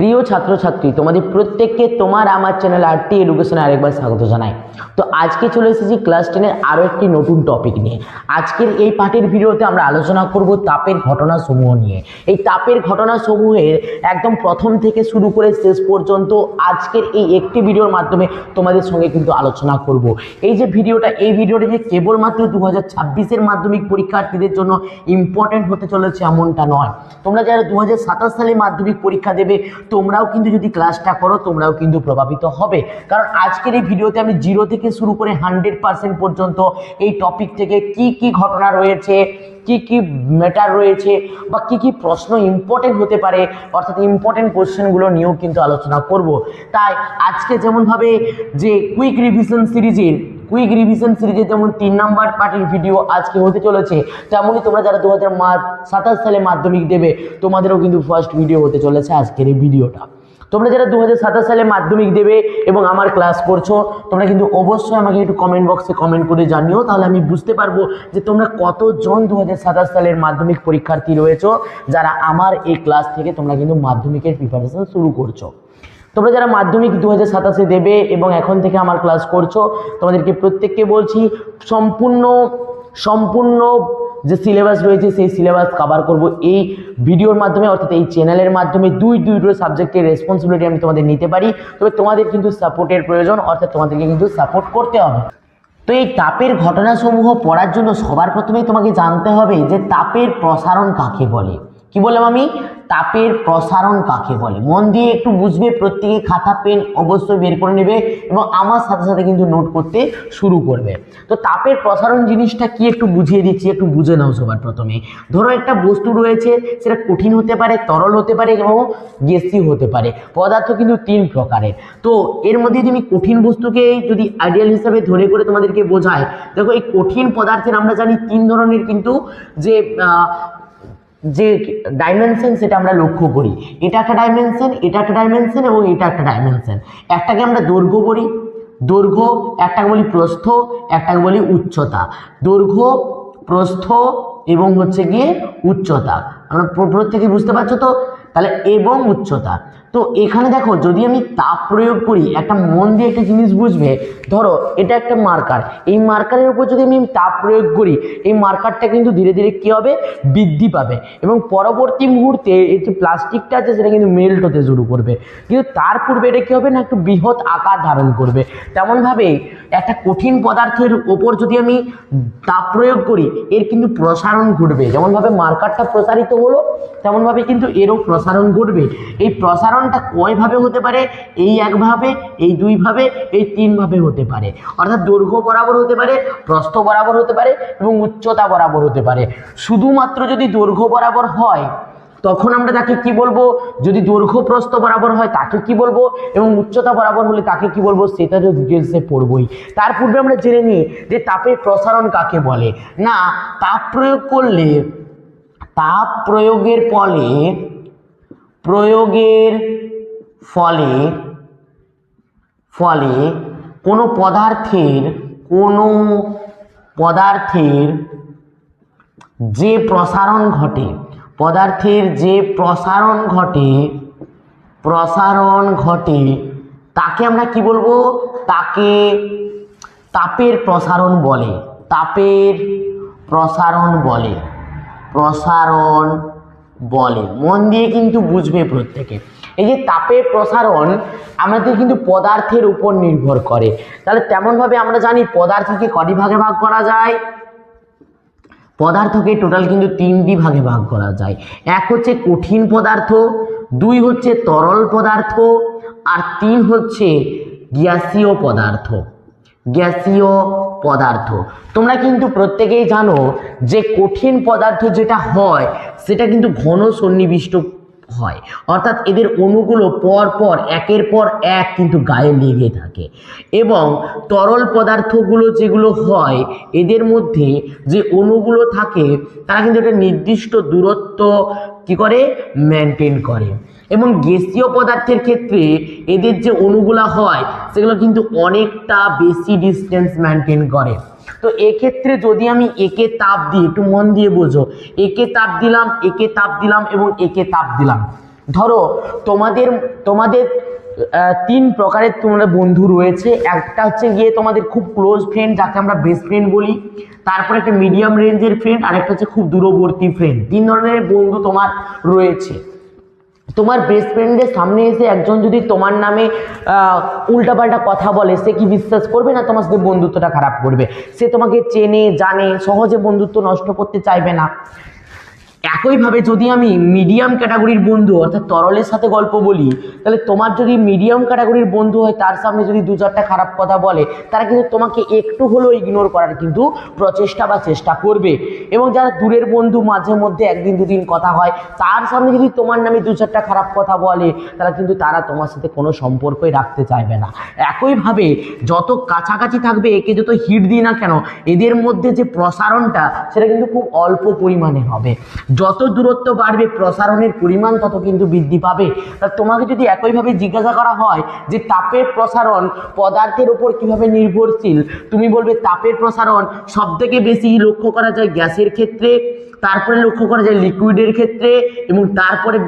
প্রিয় ছাত্রছাত্রী, তোমাদের প্রত্যেককে তোমার আমার চ্যানেল আরটি এডুকেশনে আরেকবার স্বাগত জানাই। তো আজকে চলে এসেছি ক্লাস 10-এর আরও একটি নতুন টপিক নিয়ে। আজকের এই পাঠের ভিডিওতে আমরা আলোচনা করব তাপের ঘটনাসমূহ নিয়ে। এই তাপের ঘটনাসমূহের একদম প্রথম থেকে শুরু করে শেষ পর্যন্ত আজকের এই একটি ভিডিওর মাধ্যমে তোমাদের সঙ্গে কিন্তু আলোচনা করব। এই যে ভিডিওটা, এই ভিডিওটা যে কেবলমাত্র 2026-এর মাধ্যমিক পরীক্ষার্থীদের জন্য ইম্পর্টেন্ট হতে চলেছে এমনটা নয়। তোমরা যারা 2027 সালে মাধ্যমিক পরীক্ষা দেবে, তোমরাও কিন্তু যদি ক্লাসটা করো তোমরাও কিন্তু প্রভাবিত হবে। কারণ আজকের এই ভিডিওতে আমি 0 থেকে শুরু করে 100% পর্যন্ত এই টপিক থেকে কি কি ঘটনা রয়েছে, কি কি ম্যাটার রয়েছে বা কি কি প্রশ্ন ইম্পর্টেন্ট হতে পারে, অর্থাৎ ইম্পর্টেন্ট কোশ্চেনগুলো নিয়েও কিন্তু আলোচনা করব। তাই আজকে যেমনভাবে যে কুইক রিভিশন সিরিজের যেমন 3 নম্বর পার্টের ভিডিও আজকে হতে চলেছে, তেমনই তোমরা যারা 2027 সালে মাধ্যমিক দেবে তোমাদেরও কিন্তু ফার্স্ট ভিডিও হতে চলেছে আজকের এই ভিডিওটা। তোমরা যারা 2027 সালে মাধ্যমিক দেবে এবং আমার ক্লাস করছো, তোমরা কিন্তু অবশ্যই আমাকে একটু কমেন্ট বক্সে কমেন্ট করে জানিও, তাহলে আমি বুঝতে পারবো যে তোমরা কতজন 2027 সালের মাধ্যমিক পরীক্ষার্থী রয়েছো যারা আমার এই ক্লাস থেকে তোমরা কিন্তু মাধ্যমিকের প্রিপারেশন শুরু করছো। তোমরা যারা মাধ্যমিক 2027-এ দেবে এবং এখন থেকে আমার ক্লাস করছো, তোমাদেরকে প্রত্যেককে বলছি সম্পূর্ণ যে সিলেবাস রয়েছে সেই সিলেবাস কভার করব এই ভিডিওর মাধ্যমে, অর্থাৎ এই চ্যানেলের মাধ্যমে। দুটো সাবজেক্টের রেসপন্সিবিলিটি আমি তোমাদের নিতে পারি, তবে তোমাদের কিন্তু সাপোর্টের প্রয়োজন, অর্থাৎ তোমাদেরকে কিন্তু সাপোর্ট করতে হবে। তো এই তাপের ঘটনাসমূহ পড়ার জন্য সবার প্রথমেই তোমাকে জানতে হবে যে তাপের প্রসারণ কাকে বলে। কি বললাম আমি? তাপের প্রসারণ কাকে বলে। মন দিয়ে একটু বুঝবে, প্রত্যেকে খাতা পেন অবশ্যই বের করে নেবে এবং আমার সাথে সাথে কিন্তু নোট করতে শুরু করবে। তো তাপের প্রসারণ জিনিসটা কি একটু বুঝিয়ে দিচ্ছি, একটু বুঝে নাও সবার প্রথমে। ধরো একটা বস্তু রয়েছে, সেটা কঠিন হতে পারে, তরল হতে পারে এবং গ্যাসীয় হতে পারে। পদার্থ কিন্তু 3 প্রকারের। তো এর মধ্যে তুমি কঠিন বস্তুকে যদি আইডিয়াল হিসাবে ধরে করে তোমাদেরকে বোঝায়, দেখো এই কঠিন পদার্থের আমরা জানি 3 ধরনের কিন্তু যে ডাইমেনশন সেটা আমরা লক্ষ্য করি। এটা একটা ডাইমেনশন, এটা একটা ডাইমেনশন এবং এটা একটা ডাইমেনশন। একটাকে আমরা দৈর্ঘ্য বলি, একটাকে বলি প্রস্থ, একটাকে বলি উচ্চতা। দৈর্ঘ্য, প্রস্থ এবং হচ্ছে গিয়ে উচ্চতা। আমরা প্রত্যেকে বুঝতে পারছো তো? তাহলে এবং উচ্চতা। তো এখানে দেখো, যদি আমি তাপ প্রয়োগ করি, একটা মন দিয়ে একটা জিনিস বুঝবে। ধরো এটা একটা মার্কার, এই মার্কারের উপর যদি আমি তাপ প্রয়োগ করি, এই মার্কারটা কিন্তু ধীরে ধীরে কী হবে? বৃদ্ধি পাবে এবং পরবর্তী মুহূর্তে এই যে প্লাস্টিকটা আছে সেটা কিন্তু মেল্ট হতে শুরু করবে। কিন্তু তার পূর্বে এটা কী হবে না, একটু বৃহৎ আকার ধারণ করবে। তেমনভাবে একটা কঠিন পদার্থের ওপর যদি আমি তাপ প্রয়োগ করি, এর কিন্তু প্রসারণ ঘটবে। যেমনভাবে মার্কারটা প্রসারিত হলো, তেমনভাবে কিন্তু এরও প্রসারণ ঘটবে। এই প্রসারণটা কয়ভাবে হতে পারে? এই একভাবে, এই 2 ভাবে, এই 3 ভাবে হতে পারে। অর্থাৎ দৈর্ঘ্য বরাবর হতে পারে, প্রস্থ বরাবর হতে পারে এবং উচ্চতা বরাবর হতে পারে। শুধুমাত্র যদি দৈর্ঘ্য বরাবর হয় তখন আমরা তাকে কি বলবো? যদি দৈর্ঘ্য প্রস্থ বরাবর হয় তাকে কি বলবো এবং উচ্চতা বরাবর হলে তাকে কি বলবো, সেটা তো ডিটেলসে পড়বই। তার পূর্বে আমরা জেনে নিই যে তাপের প্রসারণ কাকে বলে। না, তাপ প্রয়োগ করলে, তাপ প্রয়োগের ফলে কোনো পদার্থের যে প্রসারণ ঘটে তাকে আমরা কি বলবো? তাকে তাপের প্রসারণ বলে। মন দিয়ে কিন্তু বুঝবে প্রত্যেকে। এই যে তাপের প্রসারণ আমাদের কিন্তু পদার্থের উপর নির্ভর করে। তাহলে তেমনভাবে আমরা জানি পদার্থকে কটি ভাগে ভাগ করা যায়? পদার্থকে টোটাল কিন্তু 3টি ভাগে ভাগ করা যায়। এক হচ্ছে কঠিন পদার্থ, 2 হচ্ছে তরল পদার্থ, আর 3 হচ্ছে গ্যাসীয় পদার্থ। তোমরা কিন্তু প্রত্যেকেই জানো যে কঠিন পদার্থ যেটা হয় সেটা কিন্তু ঘন সন্নিবিষ্ট হয়, অর্থাৎ এদের অণুগুলো পর একের পর এক কিন্তু গায়ে লেগে থাকে। এবং তরল পদার্থগুলো যেগুলো হয়, এদের মধ্যে যে অণুগুলো থাকে তারা কিন্তু একটা নির্দিষ্ট দূরত্ব কি করে? মেনটেন করে। এবং গ্যাসীয় পদার্থের ক্ষেত্রে এদের যে অণুগুলো হয় সেগুলো কিন্তু অনেকটা বেশি ডিস্টেন্স মেনটেন করে। তো এক্ষেত্রে যদি আমি একে তাপ দিই, একটু মন দিয়ে বোঝো, একে তাপ দিলাম, একে তাপ দিলাম এবং একে তাপ দিলাম, ধরো তোমাদের তোমাদের তিন প্রকারের তোমরা বন্ধু রয়েছে। একটা হচ্ছে গিয়ে তোমাদের খুব ক্লোজ ফ্রেন্ড, যাকে আমরা বেস্ট ফ্রেন্ড বলি। তারপরে একটা মিডিয়াম রেঞ্জের ফ্রেন্ড, আর একটা হচ্ছে খুব দূরবর্তী ফ্রেন্ড। তিন ধরনের বন্ধু তোমার রয়েছে। তোমার বেস্ট ফ্রেন্ডের সামনে এসে একজন যদি তোমার নামে উল্টাপাল্টা কথা বলে, সে কি বিশ্বাস করবে না তোমার সাথে বন্ধুত্বটা খারাপ করবে? সে তোমাকে চেনে জানে, সহজে বন্ধুত্ব নষ্ট করতে চাইবে না। একইভাবে যদি আমি মিডিয়াম ক্যাটাগরির বন্ধু অর্থাৎ তরলের সাথে গল্প বলি, তাহলে তোমার যদি মিডিয়াম ক্যাটাগরির বন্ধু হয়, তার সামনে যদি দু চারটা খারাপ কথা বলে, তারা কিন্তু তোমাকে একটু হলেও ইগনোর করার কিন্তু প্রচেষ্টা বা চেষ্টা করবে। এবং যারা দূরের বন্ধু, মাঝে মধ্যে একদিন দুদিন কথা হয়, তার সামনে যদি তোমার নামে দু চারটা খারাপ কথা বলে, তারা তোমার সাথে কোনো সম্পর্কই রাখতে চাইবে না। একইভাবে যত কাছাকাছি থাকবে, একে যত হিট দিই না কেন, এদের মধ্যে যে প্রসারণটা সেটা কিন্তু খুব অল্প পরিমাণে হবে। যত দূরত্ব বাড়বে, প্রসারণের পরিমাণ তত কিন্তু বৃদ্ধি পাবে। তা তোমাকে যদি একইভাবে জিজ্ঞাসা করা হয় যে তাপের প্রসারণ পদার্থের উপর কিভাবে নির্ভরশীল, তুমি বলবে তাপের প্রসারণ সব থেকে বেশি লক্ষ্য করা যায় গ্যাসের ক্ষেত্রে, তারপরে লক্ষ্য করা যায় লিকুইডের ক্ষেত্রে, এবং তারপরে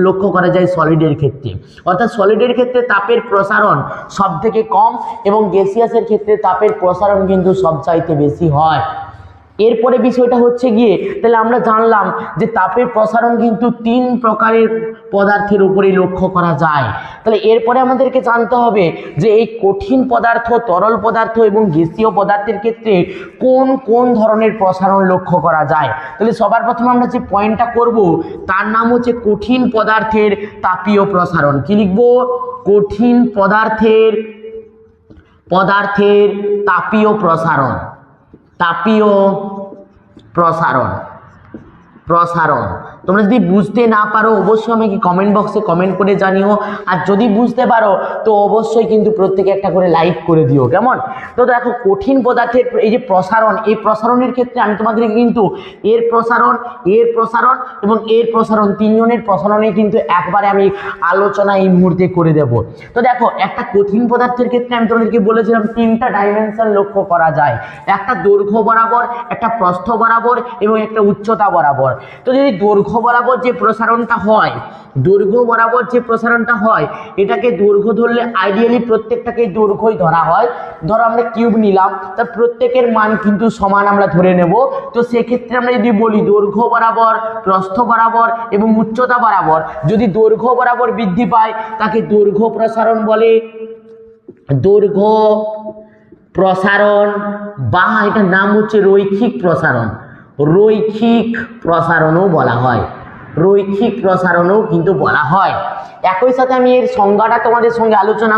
লক্ষ্য করা যায় সলিডের ক্ষেত্রে। অর্থাৎ সলিডের ক্ষেত্রে তাপের প্রসারণ সব থেকে কম, এবং গ্যাসিয়াসের ক্ষেত্রে তাপের প্রসারণ কিন্তু সবচাইতে বেশি হয়। এরপরে বিষয়টা হচ্ছে গিয়ে, তাহলে আমরা জানলাম যে তাপের প্রসারণ কিন্তু তিন প্রকারের পদার্থের উপরে লক্ষ্য করা যায়। তাহলে এরপরে আমাদেরকে জানতে হবে যে এই কঠিন পদার্থ, তরল পদার্থ এবং গ্যাসীয় পদার্থের ক্ষেত্রে কোন কোন ধরনের প্রসারণ লক্ষ্য করা যায়। তাহলে সবার প্রথমে আমরা যে পয়েন্টটা করব, তার নাম হচ্ছে কঠিন পদার্থের তাপীয় প্রসারণ। কি লিখব? কঠিন পদার্থের তাপীয় প্রসারণ। তাপীয় প্রসারণ। তোমরা যদি বুঝতে না পারো, অবশ্যই আমাকে কমেন্ট বক্সে কমেন্ট করে জানিও। আর যদি বুঝতে পারো তো অবশ্যই কিন্তু প্রত্যেকে একটা করে লাইক করে দিও, কেমন? তো দেখো, কঠিন পদার্থের এই যে প্রসারণ, এই প্রসারণের ক্ষেত্রে আমি তোমাদেরকে কিন্তু এর প্রসারণ এবং এর প্রসারণ, তিনজনের প্রসারণে কিন্তু একবারে আমি আলোচনা এই মুহূর্তে করে দেব। তো দেখো, একটা কঠিন পদার্থের ক্ষেত্রে আমি তোমাদেরকে বলেছিলাম তিনটা ডাইমেনশন লক্ষ্য করা যায়। একটা দৈর্ঘ্য বরাবর, একটা প্রস্থ বরাবর এবং একটা উচ্চতা বরাবর। তো যদি দৈর্ঘ্য বরাবর যে প্রসারণটা হয়, এটাকে দৈর্ঘ্য ধরলে আইডিয়ালি প্রত্যেকটাকে দৈর্ঘ্যই ধরা হয়। ধরো আমরা কিউব নিলাম, তার প্রত্যেকের মান কিন্তু সমান আমরা ধরে নেব। তো সেক্ষেত্রে আমরা যদি বলি দৈর্ঘ্য বরাবর, প্রস্থ বরাবর এবং উচ্চতা বরাবর যদি দৈর্ঘ্য বরাবর বৃদ্ধি পায়, তাকে দৈর্ঘ্য প্রসারণ বলে। দৈর্ঘ্য প্রসারণ, বা এটার নাম হচ্ছে রৈখিক প্রসারণও বলা হয়। রৈখিক প্রসারণও কিন্তু বলা হয়। একই সাথে আমি এর সংজ্ঞাটা তোমাদের সঙ্গে আলোচনা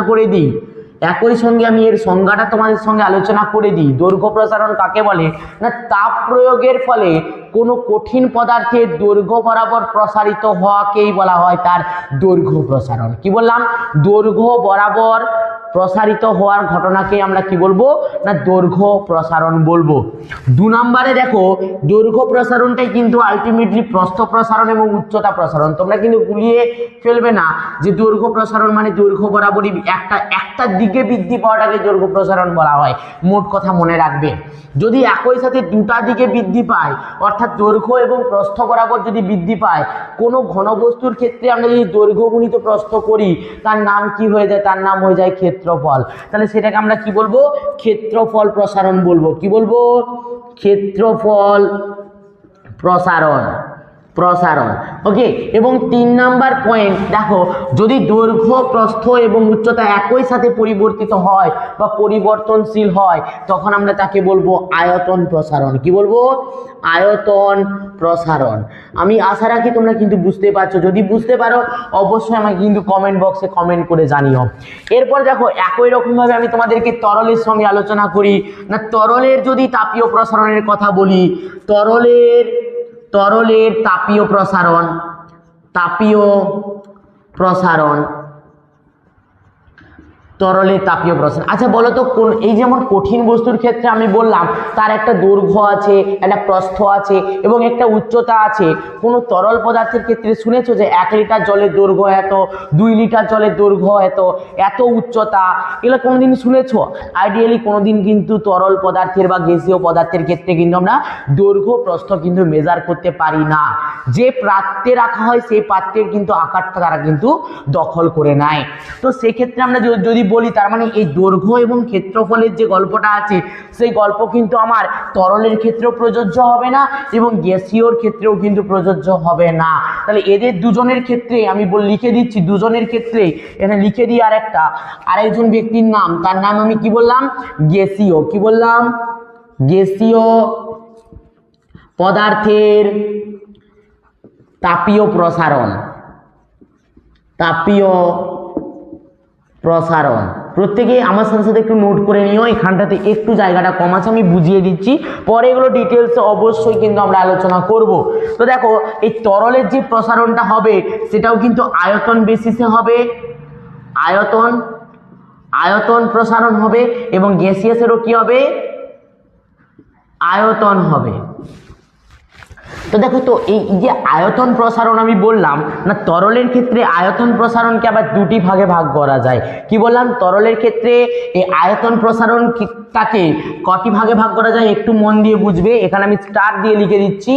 করে দিই। দৈর্ঘ্য প্রসারণ কাকে বলে না, তাপ প্রয়োগের ফলে কোনো কঠিন পদার্থের দৈর্ঘ্য বরাবর প্রসারিত হওয়াকেই বলা হয় তার দৈর্ঘ্য প্রসারণ। কি বললাম? দৈর্ঘ্য বরাবর প্রসারিত হওয়ার ঘটনাকে আমরা কি বলবো না, দৈর্ঘ্য প্রসারণ বলবো। 2 নম্বরে দেখো, দৈর্ঘ্য প্রসারণটাই কিন্তু আলটিমেটলি প্রস্থ প্রসারণ এবং উচ্চতা প্রসারণ। তোমরা কিন্তু গুলিয়ে ফেলবে না যে দৈর্ঘ্য প্রসারণ মানে দৈর্ঘ্য বরাবরই একটা দিকে বৃদ্ধি পাওয়াটাকে দৈর্ঘ্য প্রসারণ বলা হয়। মোট কথা মনে রাখবে, যদি একই সাথে দুটা দিকে বৃদ্ধি পায়, অর্থাৎ দৈর্ঘ্য এবং প্রস্থ বরাবর যদি বৃদ্ধি পায়, কোনো ঘনবস্তুর ক্ষেত্রে আমরা যদি দৈর্ঘ্য গুণিত প্রস্থ করি, তার নাম কি হয়ে যায়? তার নাম হয়ে যায় ক্ষেত্রফল। তাহলে সেটাকে আমরা কি বলবো? ক্ষেত্রফল প্রসারণ বলবো। কি বলবো? ক্ষেত্রফল প্রসারণ। ওকে। এবং 3 নাম্বার পয়েন্ট দেখো, যদি দৈর্ঘ্য, প্রস্থ এবং উচ্চতা একই সাথে পরিবর্তিত হয় বা পরিবর্তনশীল হয়, তখন আমরা তাকে বলবো আয়তন প্রসারণ। কি বলবো? আয়তন প্রসারণ। আমি আশা রাখি তোমরা কিন্তু বুঝতে পারছো। যদি বুঝতে পারো অবশ্যই আমাকে কিন্তু কমেন্ট বক্সে কমেন্ট করে জানিও। এরপর দেখো, একই রকমভাবে আমি তোমাদেরকে তরলের সঙ্গে আলোচনা করি না। তরলের যদি তাপীয় প্রসারণের কথা বলি, তরলের তাপীয় প্রসারণ তরলে তাপীয় প্রসারণ। আচ্ছা বলো তো কোন, এই যেমন কঠিন বস্তুর ক্ষেত্রে আমি বললাম তার একটা দৈর্ঘ্য আছে, একটা প্রস্থ আছে এবং একটা উচ্চতা আছে। কোনো তরল পদার্থের ক্ষেত্রে শুনেছো যে 1 লিটার জলের দৈর্ঘ্য এত, 2 লিটার জলের দৈর্ঘ্য এত, এত উচ্চতা, এগুলো কোনোদিন শুনেছো? আইডিয়ালি কোনোদিন কিন্তু তরল পদার্থের বা গ্যাসীয় পদার্থের ক্ষেত্রে কিন্তু আমরা দৈর্ঘ্য প্রস্থ কিন্তু মেজার করতে পারি না। যে পাত্রে রাখা হয় সেই পাত্রের কিন্তু আকারটা তারা কিন্তু দখল করে নেয়। তো সেক্ষেত্রে আমরা যদি বলি, তার মানে এই দৈর্ঘ্য এবং ক্ষেত্রফলের যে গল্পটা আছে সেই গল্প কিন্তু আমার তরলের ক্ষেত্রেও প্রযোজ্য হবে না এবং গ্যাসীয়র ক্ষেত্রেও কিন্তু প্রযোজ্য হবে না। তাহলে এদের দুজনের ক্ষেত্রে আমি লিখে দিচ্ছি, দুজনের ক্ষেত্রে এখানে লিখে দিই আরেকজন ব্যক্তির নাম, তার নাম আমি কি বললাম? গ্যাসীয়। কি বললাম? গ্যাসীয় পদার্থের তাপীয় প্রসারণ। তাপীয় প্রসারণ প্রত্যেকে আমার সাথে একটু নোট করে নিও, এখানটাতে একটু জায়গাটা কম আছে, আমি বুঝিয়ে দিচ্ছি, পরে এগুলো ডিটেলসে অবশ্যই কিন্তু আমরা আলোচনা করব। তো দেখো এই তরলের যে প্রসারণটা হবে সেটাও কিন্তু আয়তন বেসিসে হবে, আয়তন প্রসারণ হবে এবং গ্যাসিয়াসেরও কি হবে? আয়তন হবে। তো দেখো, তো এই যে আয়তন প্রসারণ আমি বললাম না, তরলের ক্ষেত্রে আয়তন প্রসারণকে আবার দুটি ভাগে ভাগ করা যায়। কি বললাম? তরলের ক্ষেত্রে এই আয়তন প্রসারণটাকে কটি ভাগে ভাগ করা যায় একটু মন দিয়ে বুঝবে। এখানে আমি স্টার দিয়ে লিখে দিচ্ছি,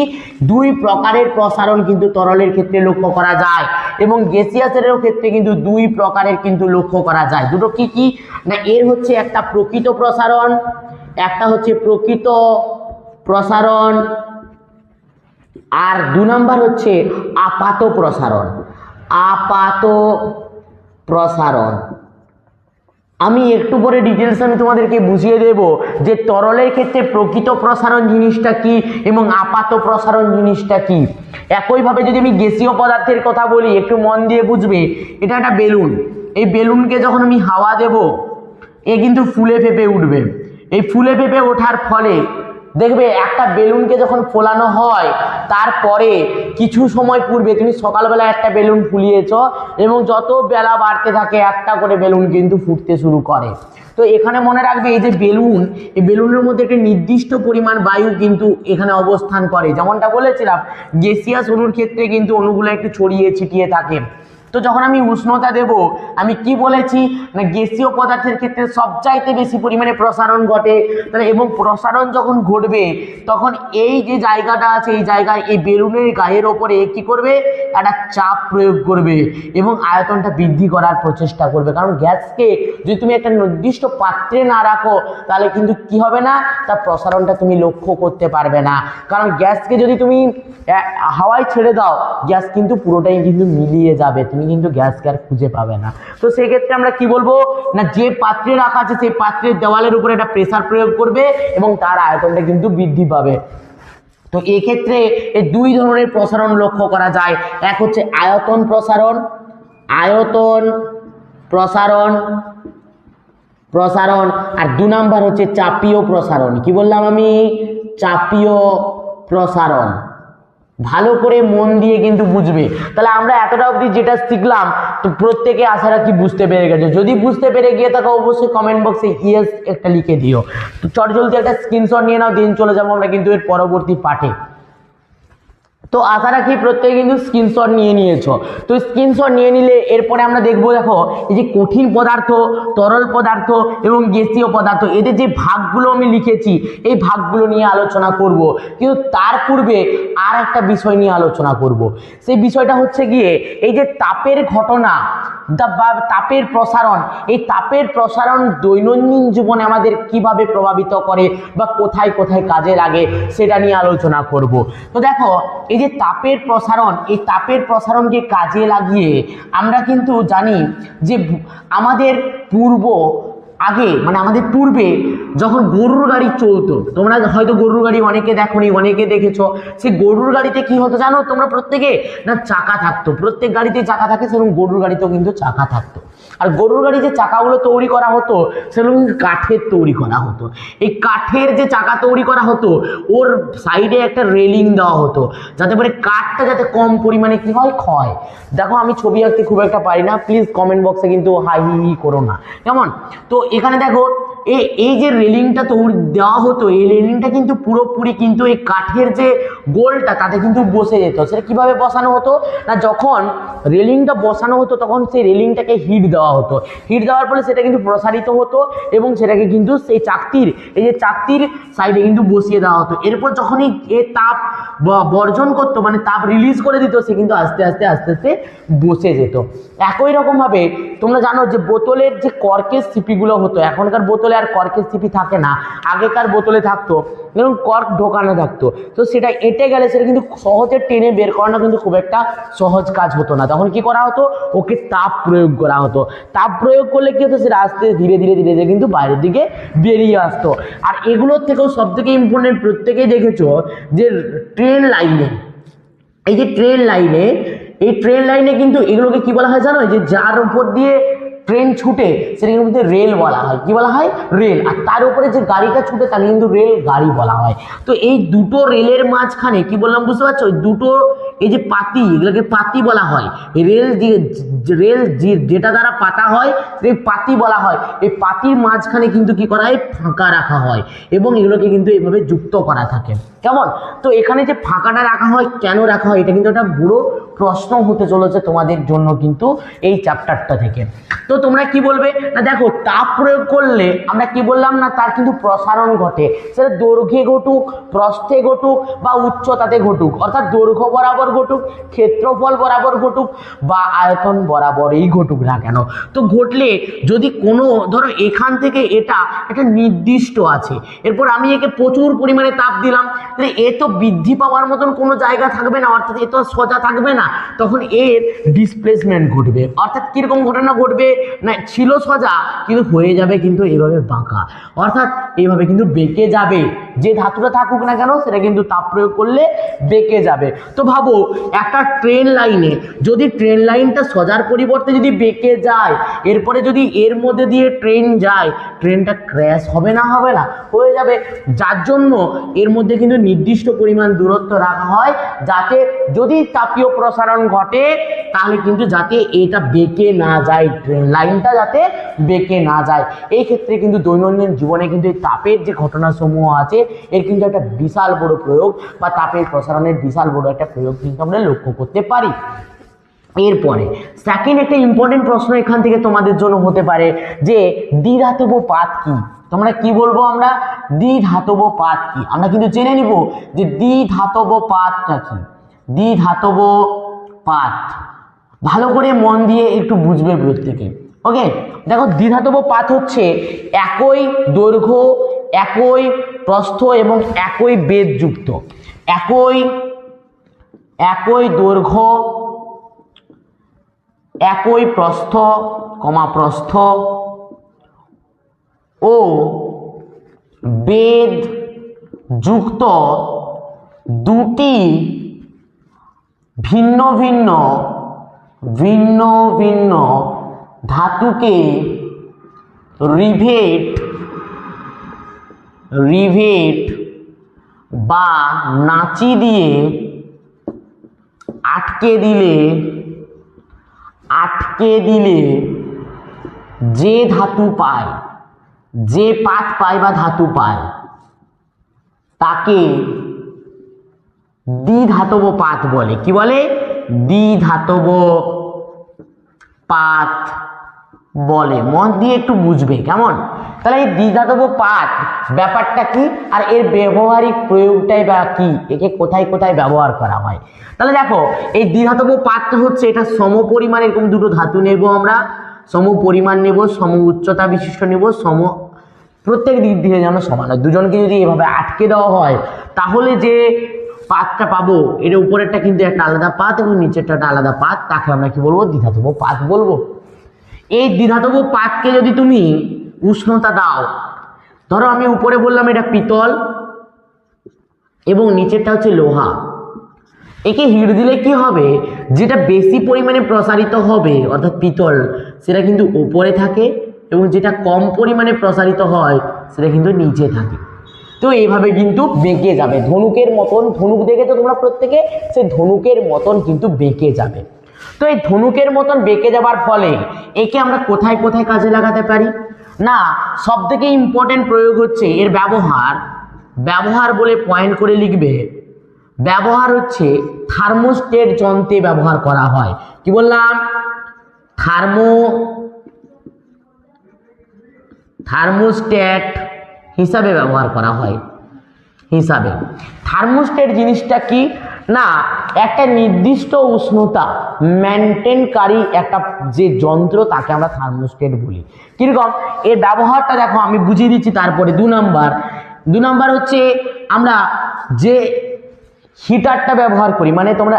2 প্রকারের প্রসারণ কিন্তু তরলের ক্ষেত্রে লক্ষ্য করা যায় এবং গ্যাসিয়াসেরও ক্ষেত্রে কিন্তু 2 প্রকারের কিন্তু লক্ষ্য করা যায়। দুটো কি কি না, এর হচ্ছে একটা প্রকৃত প্রসারণ, একটা হচ্ছে প্রকৃত প্রসারণ, আর 2 নাম্বার হচ্ছে আপাত প্রসারণ। আপাত প্রসারণ আমি একটু পরে ডিটেলস আমি তোমাদেরকে বুঝিয়ে দেব যে তরলের ক্ষেত্রে প্রকৃত প্রসারণ জিনিসটা কি এবং আপাত প্রসারণ জিনিসটা কি। একইভাবে যদি আমি গ্যাসীয় পদার্থের কথা বলি, একটু মন দিয়ে বুঝবে। এটা একটা বেলুন, এই বেলুনকে যখন আমি হাওয়া দেব এ কিন্তু ফুলে ফেপে উঠবে। এই ফুলে ফেপে ওঠার ফলে দেখবে একটা বেলুনকে যখন ফোলানো হয় তারপরে কিছু সময় পূর্বে তুমি সকালবেলা একটা বেলুন ফুলিয়েছ এবং যত বেলা বাড়তে থাকে একটা করে বেলুন কিন্তু ফুটতে শুরু করে। তো এখানে মনে রাখবে এই যে বেলুন, এই বেলুনের মধ্যে একটা নির্দিষ্ট পরিমাণ বায়ু কিন্তু এখানে অবস্থান করে। যেমনটা বলেছিলাম গ্যাসিয়াস অণুর ক্ষেত্রে কিন্তু অণুগুলো একটু ছড়িয়ে ছিটিয়ে থাকে। তো যখন আমি উষ্ণতা দেব, আমি কি বলেছি না গ্যাসীয় পদার্থের ক্ষেত্রে সবচাইতে বেশি পরিমাণে প্রসারণ ঘটে। তাহলে এবং প্রসারণ যখন ঘটবে তখন এই যে জায়গাটা আছে এই জায়গায় এই বেলুনের গায়ের ওপরে কি করবে? একটা চাপ প্রয়োগ করবে এবং আয়তনটা বৃদ্ধি করার প্রচেষ্টা করবে। কারণ গ্যাসকে যদি তুমি একটা নির্দিষ্ট পাত্রে না রাখো তাহলে কিন্তু কি হবে না, তার প্রসারণটা তুমি লক্ষ্য করতে পারবে না। কারণ গ্যাসকে যদি তুমি হাওয়ায় ছেড়ে দাও গ্যাস কিন্তু পুরোটাই কিন্তু মিলিয়ে যাবে, তুমি কিন্তু গ্যাসকে আর খুঁজে পাবে না। তো সেই ক্ষেত্রে আমরা কি বলবো না, যে পাত্রে রাখা আছে সেই পাত্রের দেওয়ালের উপরে একটা প্রেসার প্রয়োগ করবে এবং তার আয়তনটা কিন্তু বৃদ্ধি পাবে। তো এই ক্ষেত্রে এই 2 ধরনের প্রসারণ লক্ষ্য করা যায়। এক হচ্ছে আয়তন প্রসারণ, আর 2 নাম্বার হচ্ছে চাপীয় প্রসারণ। কি বললাম আমি? চাপীয় প্রসারণ। ভালো করে মন দিয়ে কিন্তু বুঝবে। তাহলে আমরা এতটা অবধি যেটা শিখলাম তো প্রত্যেকে আশা রাখি বুঝতে পেরে গেছে। যদি বুঝতে পেরে গিয়ে থাকো অবশ্যই কমেন্ট বক্সে ইয়েস একটা লিখে দিও। তো চটজলদি একটা স্ক্রিনশট নিয়ে নাও, দিন চলে যাবো আমরা কিন্তু এর পরবর্তী পার্টে। তো আশা রাখি প্রত্যেকে কিন্তু স্ক্রিনশট নিয়ে নিয়েছো। তো স্ক্রিনশট নিয়ে নিলে এরপরে আমরা দেখবো, দেখো এই যে কঠিন পদার্থ, তরল পদার্থ এবং গ্যাসীয় পদার্থ, এদের যে ভাগগুলো আমি লিখেছি এই ভাগগুলো নিয়ে আলোচনা করব। কিন্তু তার পূর্বে আর একটা বিষয় নিয়ে আলোচনা করব। সেই বিষয়টা হচ্ছে গিয়ে এই যে তাপের ঘটনা বা তাপের প্রসারণ, এই তাপের প্রসারণ দৈনন্দিন জীবনে আমাদের কিভাবে প্রভাবিত করে বা কোথায় কোথায় কাজে লাগে সেটা নিয়ে আলোচনা করব। তো দেখো এই যে তাপের প্রসারণ, এই তাপের প্রসারণকে কাজে লাগিয়ে আমরা কিন্তু জানি যে আমাদের আমাদের পূর্বে যখন গরুর গাড়ি চলতো, তোমরা হয়তো গরুর গাড়ি অনেকে দেখোনি, অনেকে দেখেছো। সেই গরুর গাড়িতে কি হতো জানো তোমরা প্রত্যেকে? না চাকা থাকতো, প্রত্যেক গাড়িতে চাকা থাকে, সেরকম গরুর গাড়িতেও কিন্তু চাকা থাকতো। আর গরুর গাড়ি যে চাকাগুলো তৈরি করা হতো সেগুলো কিন্তু কাঠের তৈরি করা হতো। এই কাঠের যে চাকা তৈরি করা হতো ওর সাইডে একটা রেলিং দেওয়া হতো যাতে করে কাঠটা যাতে কম পরিমাণে কি হয় ক্ষয়। দেখো আমি ছবি আঁকতে খুব একটা পারি না, প্লিজ কমেন্ট বক্সে কিন্তু হাই হি করো না, কেমন? তো এখানে দেখো এই যে রেলিংটা তৈরি দেওয়া হতো, এই রেলিংটা কিন্তু পুরোপুরি কিন্তু এই কাঠের যে গোলটা তাতে কিন্তু বসে যেত। সেটা কিভাবে বসানো হতো না, যখন রেলিংটা বসানো হতো তখন সেই রেলিংটাকে হিট দেওয়া হতো। হিট দেওয়ার ফলে সেটা কিন্তু প্রসারিত হতো এবং সেটাকে কিন্তু সেই চাকতির সাইডে কিন্তু বসিয়ে দেওয়া হতো। এরপর যখনই এ তাপ বর্জন করতো, মানে তাপ রিলিজ করে দিত, সে কিন্তু আস্তে আস্তে বসে যেত। একই রকমভাবে তোমরা জানো যে বোতলের যে কর্কের সিপিগুলো হতো, এখনকার বোতলে আর কর্কের সিপি থাকে না, আগেকার বোতলে থাকতো এবং কর্ক ঢোকানো থাকতো। তো সেটা এঁটে গেলে সেটা কিন্তু সহজে টেনে বের করানো কিন্তু খুব একটা সহজ কাজ হতো না। তখন কি করা হতো, ওকে তাপ প্রয়োগ করা হতো। তাপ প্রয়োগ করলে কি হতো, সেটা আস্তে ধীরে ধীরে কিন্তু বাইরের দিকে বেরিয়ে আসতো। আর এগুলোর থেকেও সব থেকে ইম্পর্টেন্ট, প্রত্যেকেই দেখেছো যে ট্রেন লাইনে, এই যে ট্রেন লাইনে কিন্তু এগুলোকে কি বলা হয় জানো, যে যার উপর দিয়ে ট্রেন ছুটে সেটাকে কিন্তু রেল বলা হয়। কি বলা হয়, রেল। আর তার উপরে যে গাড়িটা ছুটে তাকে কিন্তু রেল গাড়ি বলা হয়। তো এই দুটো রেলের মাঝখানে কি বললাম বুঝতে পারছো, দুটো এই যে পাতি, এগুলোকে পাতি বলা হয়। রেল যেটা দ্বারা পাতা হয় এই পাতি বলা হয়। এই পাতির মাঝখানে কিন্তু কি করা হয়, ফাঁকা রাখা হয় এবং এগুলোকে কিন্তু এইভাবে যুক্ত করা থাকে, কেমন? তো এখানে যে ফাঁকাটা রাখা হয়, কেন রাখা হয়, এটা কিন্তু একটা বড় প্রশ্ন হতে চলেছে তোমাদের জন্য কিন্তু এই চ্যাপ্টারটা থেকে। তো তোমরা কি বলবে না, দেখো তাপ প্রয়োগ করলে আমরা কি বললাম না, তার কিন্তু প্রসারণ ঘটে। সেটা দৈর্ঘ্যে ঘটুক, প্রস্থে ঘটুক বা উচ্চতাতে ঘটুক, অর্থাৎ দৈর্ঘ্য বরাবর ঘটুক, ক্ষেত্রফল বরাবর ঘটুক বা আয়তন বরাবরই ঘটুক না কেন। তো ঘটলে যদি কোনো ধরো এখান থেকে এটা একটা নির্দিষ্ট আছে, এরপর আমি একে প্রচুর পরিমাণে তাপ দিলাম, তাহলে এ তো বৃদ্ধি পাওয়ার মতন কোনো জায়গা থাকবে না, অর্থাৎ এ তো সোজা থাকবে না, তখন এর ডিসপ্লেসমেন্ট ঘটবে। অর্থাৎ কিরকম ঘটনা ঘটবে না, ছিল সোজা কিন্তু হয়ে যাবে কিন্তু এইভাবে বাঁকা, অর্থাৎ এইভাবে কিন্তু বেঁকে যাবে। যে ধাতুটা থাকুক না কেন সেটা কিন্তু তাপ প্রয়োগ করলে বেঁকে যাবে। তো ভাবো একটা ট্রেন লাইনে যদি ট্রেন লাইনটা সোজার পরিবর্তে যদি বেঁকে যায়, এরপরে যদি এর মধ্যে দিয়ে ট্রেন যায়, ট্রেনটা ক্র্যাশ হবে না, হবে না, হয়ে যাবে। যার জন্য এর মধ্যে কিন্তু নির্দিষ্ট পরিমাণ দূরত্ব রাখা হয়, যাতে যদি তাপীয় প্রসারণ ঘটে তাহলে কিন্তু যাতে এটা বেঁকে না যায়, ট্রেন লাইনটা যাতে বেঁকে না যায়। এই ক্ষেত্রে কিন্তু দৈনন্দিন জীবনে কিন্তু এই তাপের যে ঘটনাসমূহ আছে এর কিন্তু একটা বিশাল বড় প্রয়োগ বা তাপের প্রসারণের বিশাল বড় একটা প্রয়োগ কিন্তু আমরা লক্ষ্য করতে পারি। এরপরে সেকেন্ড একটা ইম্পর্টেন্ট প্রশ্ন এখান থেকে তোমাদের জন্য হতে পারে যে দ্বিধাতব পাত কি। তোমরা কি বলবো, আমরা দ্বিধাতব পাত কি, আমরা কিন্তু জেনে নিব যে দ্বিধাতব পাতটা কি। দ্বিধাতব পাত ভালো করে মন দিয়ে একটু বুঝবে প্রত্যেকে, ওকে? দেখো দ্বিধাতব পাত হচ্ছে একই দৈর্ঘ্য, একই প্রস্থ এবং একই বেধ যুক্ত, একই দৈর্ঘ্য, একই প্রস্থ প্রস্থ ও বেধ যুক্ত দুটি ভিন্ন ভিন্ন ধাতুকে রিভেট বা নাচি দিয়ে আটকে দিলে যে ধাতু পায়, যে পাত পায় বা ধাতু পায় তাকে দ্বিধাতব পাত বলে। কি বলে? দ্বিধাতব পাত বলে। মন দিয়ে একটু বুঝবে, কেমন? তাহলে এই দ্বিধাতব পাত ব্যাপারটা কি আর এর ব্যবহারিক প্রয়োগটাই বা কি, একে কোথায় কোথায় ব্যবহার করা হয়। তাহলে দেখো এই দ্বিধাতব পাতটা হচ্ছে এটা সমপরিমাণ, এরকম দুটো ধাতু নেব আমরা, সমপরিমাণ নেব, সম উচ্চতা বিশিষ্ট নেব, প্রত্যেক দিক দিয়ে যেন সমান হয়। দুজনকে যদি এভাবে আটকে দেওয়া হয় তাহলে যে পাতটা পাবো এর উপরেরটা কিন্তু একটা আলাদা পাত এবং নিচেরটা একটা আলাদা পাত, তাকে আমরা কি বলবো? দ্বিধাতব পাত বলবো। এই দ্বিধাতব পাতকে যদি তুমি উষ্ণতা দাও, ধরো আমি উপরে বললাম এটা পিতল এবং নিচেরটা হচ্ছে লোহা, একে হিট দিলে কি হবে যেটা বেশি পরিমাণে প্রসারিত হবে অর্থাৎ পিতল সেটা কিন্তু উপরে থাকে এবং যেটা কম পরিমাণে প্রসারিত হয় সেটা কিন্তু নিচে থাকে। তো এইভাবে কিন্তু বেঁকে যাবে ধনুকের মতন, ধনুক দেখেছো তোমরা প্রত্যেকে, সেই ধনুকের মতন কিন্তু বেঁকে যাবে। তো এই ধনুকের মতন বেঁকে যাবার ফলে একে আমরা কোথায় কোথায় কাজে লাগাতে পারি না, সব থেকে ইম্পর্টেন্ট প্রয়োগ হচ্ছে এর ব্যবহার। ব্যবহার বলে পয়েন্ট করে লিখবে, ব্যবহার হচ্ছে থার্মোস্টেট যন্ত্রে ব্যবহার করা হয়। কি বললাম? থার্মোস্টেট হিসাবে ব্যবহার করা হয়। হিসাবে থার্মোস্টেট জিনিসটা কি না, একটা নির্দিষ্ট উষ্ণতা মেনটেনকারী একটা যে যন্ত্র তাকে আমরা থার্মোস্টেট বলি। কিরকম এর ব্যবহারটা দেখো, আমি বুঝিয়ে দিচ্ছি। তারপরে 2 নাম্বার হচ্ছে আমরা যে হিটারটা ব্যবহার করি, মানে তোমরা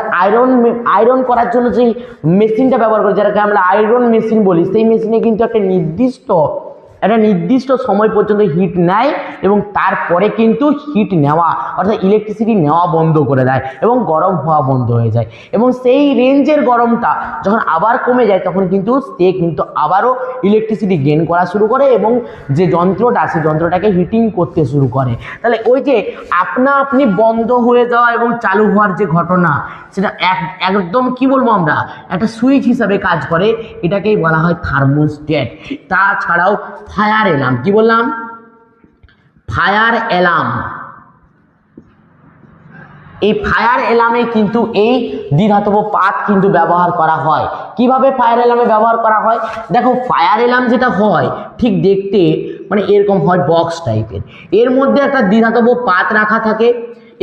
আয়রন করার জন্য যে মেশিনটা ব্যবহার করি যেটাকে আমরা আয়রন মেশিন বলি, সেই মেশিনে কিন্তু একটা নির্দিষ্ট সময় পর্যন্ত হিট নেয় এবং তারপরে কিন্তু হিট নেওয়া অর্থাৎ ইলেকট্রিসিটি নেওয়া বন্ধ করে দেয় এবং গরম হওয়া বন্ধ হয়ে যায়। এবং সেই রেঞ্জের গরমটা যখন আবার কমে যায় তখন কিন্তু সে কিন্তু আবারও ইলেকট্রিসিটি গেইন করা শুরু করে এবং যে যন্ত্রটা সেই যন্ত্রটাকে হিটিং করতে শুরু করে। তাহলে ওই যে আপনি বন্ধ হয়ে যাওয়া এবং চালু হওয়ার যে ঘটনা, সেটা একদম কি বলবো আমরা, একটা সুইচ হিসাবে কাজ করে। এটাকেই বলা হয় থার্মোস্টেট। তাছাড়াও ফায়ার অ্যালার্ম, কি বললাম? Fire alarm. এই ফায়ার অ্যালার্মে কিন্তু এই দ্বিধাতব পাত কিন্তু ব্যবহার করা হয়। কিভাবে ফায়ার অ্যালার্মে ব্যবহার করা হয় দেখো, ফায়ার অ্যালার্ম যেটা হয় ঠিক দেখতে মানে এরকম হয় বক্স টাইপের, এর মধ্যে একটা দ্বিধাতব পাত রাখা থাকে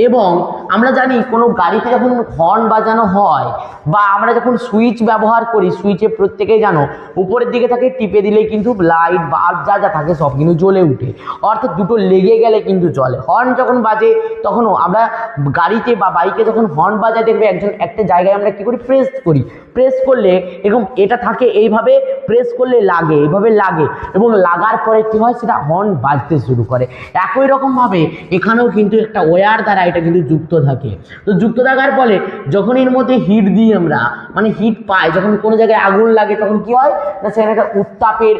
এবং আমরা জানি কোনো গাড়িতে যখন হর্ন বাজানো হয় বা আমরা যখন সুইচ ব্যবহার করি, সুইচে প্রত্যেকেই জানো উপরের দিকে থাকে, টিপে দিলে কিন্তু লাইট বাল্ব যা যা থাকে সব কিন্তু জ্বলে উঠে, অর্থাৎ দুটো লেগে গেলে কিন্তু জ্বলে। হর্ন যখন বাজে তখনও আমরা গাড়িতে বা বাইকে যখন হর্ন বাজায় দেখবে একটা জায়গায় আমরা কী করি, প্রেস করলে এরকম এটা থাকে, এইভাবে প্রেস করলে লাগে, এইভাবে লাগে এবং লাগার পরে কী হয়, সেটা হর্ন বাজতে শুরু করে। একই রকমভাবে এখানেও কিন্তু একটা ওয়্যার দ্বারা এটা কিন্তু যুক্ত থাকে। তো যুক্ত থাকার ফলে যখন এর মধ্যে হিট দিই আমরা, মানে হিট পাই, যখন কোনো জায়গায় আগুন লাগে তখন কি হয় না, সেখানে একটা উত্তাপের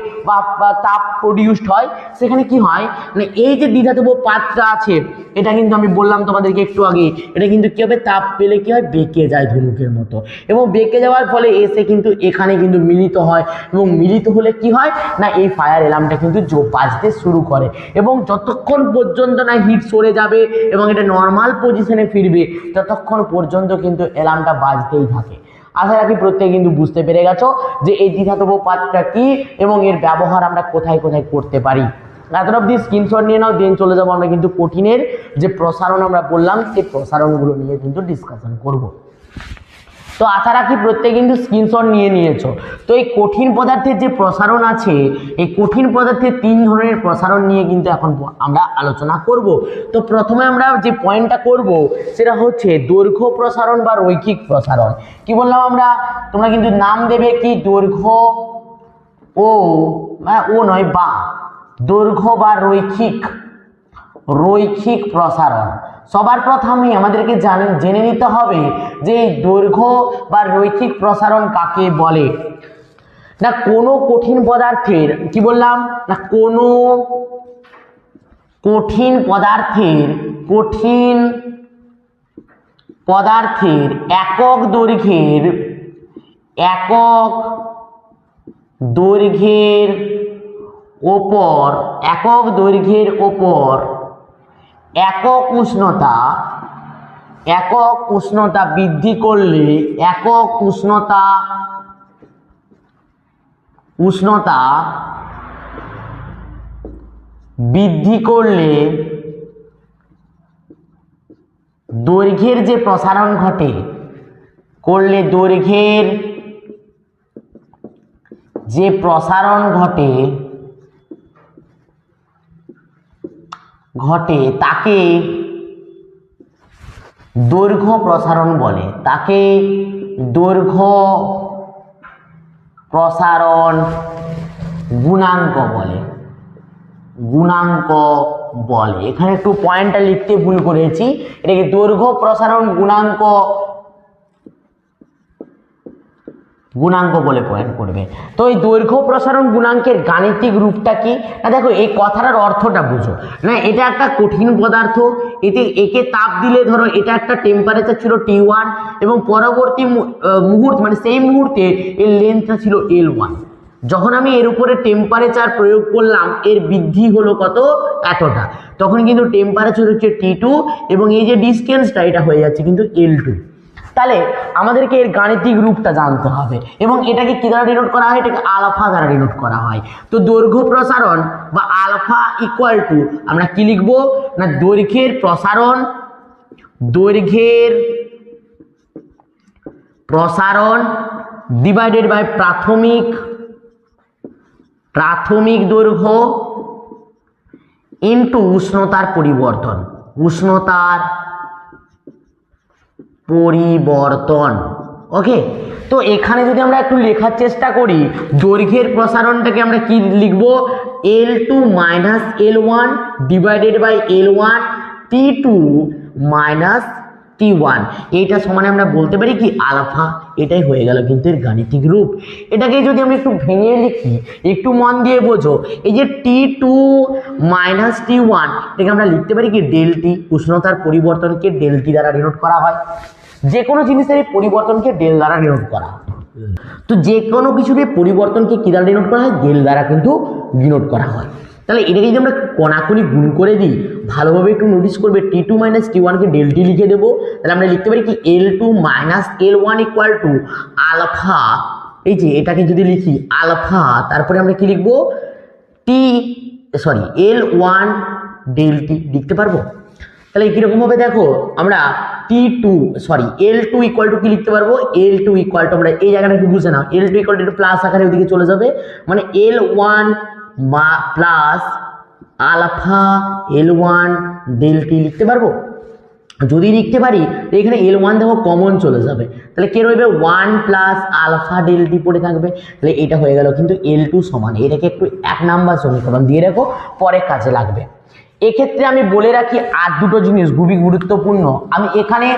বা তাপ প্রডিউসড হয়। সেখানে কি হয় মানে এই যে দ্বিধাতব পাতটা আছে, এটা কিন্তু আমি বললাম তোমাদেরকে একটু আগে, এটা কিন্তু কি হবে, তাপ পেলে কি হয়, বেঁকে যায় ধনুকের মতো এবং বেঁকে যাওয়ার ফলে এসে কিন্তু এখানে কিন্তু মিলিত হয় এবং মিলিত হলে কি হয় না, এই ফায়ার অ্যালার্মটা কিন্তু বাজতে শুরু করে এবং যতক্ষণ পর্যন্ত না হিট সরে যাবে এবং এটা নর্মাল পজিশনে ফিরবে ততক্ষণ পর্যন্ত কিন্তু অ্যালার্মটা বাজতেই থাকে। আশা রাখি প্রত্যেকে কিন্তু বুঝতে পেরে গেছো যে এই দ্বিধাতব পাতটা কি এবং এর ব্যবহার আমরা কোথায় কোথায় করতে পারি। এত অবধি স্ক্রিনশট নিয়ে নাও, দেন চলে যাবো আমরা কিন্তু কঠিনের যে প্রসারণ আমরা বললাম সেই প্রসারণগুলো নিয়ে কিন্তু ডিসকাশন করব। তো আশা রাখি প্রত্যেকে কিন্তু স্ক্রিনশট নিয়ে নিয়েছো। তো এই কঠিন পদার্থের যে প্রসারণ আছে, এই কঠিন পদার্থের 3 ধরনের প্রসারণ নিয়ে কিন্তু এখন আমরা আলোচনা করব। তো প্রথমে আমরা যে পয়েন্টটা করব সেটা হচ্ছে দৈর্ঘ্য প্রসারণ বা রৈখিক প্রসারণ। কি বললাম আমরা, তোমরা কিন্তু নাম দেবে কি, দৈর্ঘ্য বা দৈর্ঘ্য বা রৈখিক প্রসারণ। সবার প্রথমে আমাদেরকে জেনে নিতে হবে যে দৈর্ঘ্য বা রৈখিক প্রসারণ কাকে বলে। না কোনো কঠিন পদার্থের, কি বললাম না, কোনো কঠিন পদার্থের একক দৈর্ঘ্যের ওপর একক উষ্ণতা বৃদ্ধি করলে দৈর্ঘ্যের যে প্রসারণ ঘটে, তাকে দৈর্ঘ্য প্রসারণ বলে, তাকে দৈর্ঘ্য প্রসারণ গুণাঙ্ক বলে। এখানে একটু পয়েন্টটা লিখতে ভুল করেছি, এটাকে দৈর্ঘ্য প্রসারণ গুণাঙ্ক গুণাঙ্ক বলে প্রয়োগ করবে। তো এই দৈর্ঘ্য প্রসারণ গুণাঙ্কের গাণিতিক রূপটা কি না, দেখো এই কথাটার অর্থটা বুঝো না। এটা একটা কঠিন পদার্থ, একে তাপ দিলে ধরো এটা একটা টেম্পারেচার ছিল T1 এবং পরবর্তী মুহূর্তে মানে সেই মুহূর্তে এর লেন্থটা ছিল L1। যখন আমি এর উপরে টেম্পারেচার প্রয়োগ করলাম এর বৃদ্ধি হলো কত, এতটা, তখন কিন্তু টেম্পারেচার হচ্ছে T2 এবং এই যে ডিস্টেন্সটা এটা হয়ে যাচ্ছে কিন্তু L2। তাহলে আমাদেরকে এর গাণিতিক রূপটা জানতে হবে এবং এটাকে কি দ্বারা ডিনোট করা হয়, এটাকে আলফা দ্বারা ডিনোট করা হয়। তো দৈর্ঘ্য প্রসারণ বা আলফা ইকুয়াল টু আমরা কি লিখব না, দৈর্ঘ্যের প্রসারণ ডিভাইডেড বাই প্রাথমিক দৈর্ঘ্য ইনটু উষ্ণতার পরিবর্তন। ওকে, তো এখানে যদি আমরা একটু লেখার চেষ্টা করি, দৈর্ঘ্যের প্রসারণটাকে আমরা কি লিখব, L2 minus L1 divided by L1 T2 minus T1, এইটা সমানে আমরা বলতে পারি কি আলফা। এটাই হয়ে গেল কিন্তু এর গাণিতিক রূপ। এটাকে যদি আমি একটু ভেঙে লিখি, একটু মন দিয়ে বোঝো, এই যে T2 মাইনাস T1 এটাকে আমরা লিখতে পারি কি ডেল টি। উষ্ণতার পরিবর্তনকে ডেল টি দ্বারা ডিনোট করা হয়, যে কোনো জিনিসের এই পরিবর্তনকে ডেল দ্বারা ডিনোট করা হয়। তো যে কোনো কিছুর এই পরিবর্তনকে কি দ্বারা ডিনোট করা হয়, ডেল দ্বারা কিন্তু ডিনোট করা হয়। তাহলে এটাকে যদি আমরা কোনাকুনি গুণ করে দিই, ভালোভাবে একটু নোটিস করবে, T2 মাইনাস T1কে ডেল টি লিখে দেবো। তাহলে আমরা লিখতে পারি কি L2 minus L1 equal to alpha. এই যে এটাকে যদি লিখি আলফা, তারপরে আমরা কি লিখবো L1 ডেল টি লিখতে পারবো। তাহলে কিরকম ভাবে দেখো, আমরা L2 ইকুয়াল টু কি লিখতে পারবো, L2 ইকুয়াল টু, আমরা এই জায়গাটা একটু বুঝে নাও, L2 ইকুয়াল টু একটু প্লাস আকারে ওইদিকে চলে যাবে, মানে L1 plus alpha L1 del T লিখতে পারবো। যদি লিখতে পারি তো এখানে L1 দেখো কমন চলে যাবে, তাহলে কে রইবে 1 প্লাস আলফা ডেল টি পড়ে থাকবে। তাহলে এটা হয়ে গেল কিন্তু L2 সমান, এটাকে একটু 1 নাম্বার সমীকরণ দিয়ে রাখো, পরে কাজে লাগবে। এক্ষেত্রে আমি বলে রাখি আর দুটো জিনিস খুবই গুরুত্বপূর্ণ। আমি এখানে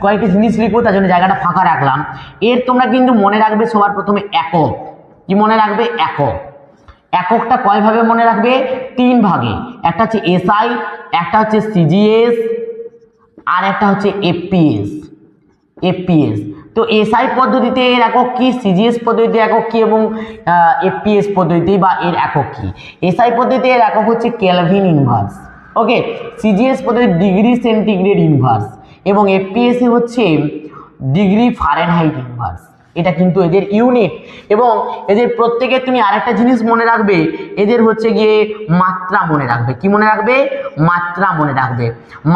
কয়েকটি জিনিস লিখবো, তার জন্য জায়গাটা ফাঁকা রাখলাম। তোমরা কিন্তু মনে রাখবে সবার প্রথমে একক। কি মনে রাখবে, এককটা কয় ভাবে মনে রাখবে, 3 ভাগে। একটা হচ্ছে SI, একটা হচ্ছে CGS, আর একটা হচ্ছে FPS। তো SI পদ্ধতিতে এর একক কি, CGS পদ্ধতিতে একক কি এবং FPS পদ্ধতিতে বা এর একক কি। SI পদ্ধতিতে এর একক হচ্ছে কেলভিন ইনভার্স, ওকে। CGS পদ্ধতি ডিগ্রি সেন্টিগ্রেড ইনভার্স এবং FPS হচ্ছে ডিগ্রি ফারেনহাইট ইনভার্স। এটা কিন্তু এদের ইউনিট এবং এদের প্রত্যেকের তুমি আরেকটা জিনিস মনে রাখবে, এদের হচ্ছে গিয়ে মাত্রা মনে রাখবে। কি মনে রাখবে, মাত্রা মনে রাখবে।